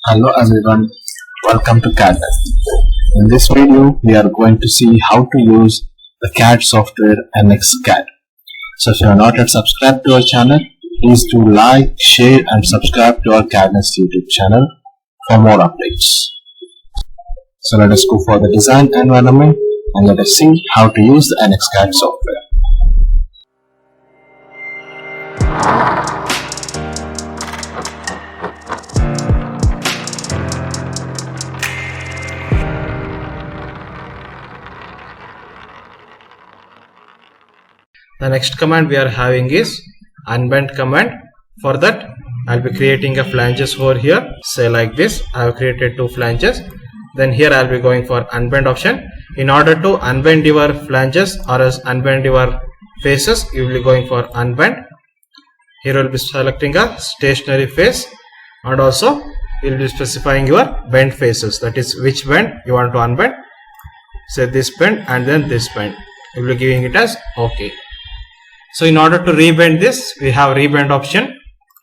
Hello everyone, welcome to CAD NEST. In this video, we are going to see how to use the CAD software CAD. So if you are not yet subscribed to our channel, please do like, share and subscribe to our CAD NEST YouTube channel for more updates. So let us go for the design environment and let us see how to use the CAD software. The next command we are having is UNBEND command. For that, I'll be creating a flanges over here. Say like this, I have created two flanges. Then here I'll be going for UNBEND option. In order to unbend your flanges or else unbend your faces, you will be going for UNBEND. Here you will be selecting a stationary face and also you will be specifying your bend faces. That is which bend you want to unbend. Say this bend and then this bend. You will be giving it as OK. So in order to rebend this, we have rebend option.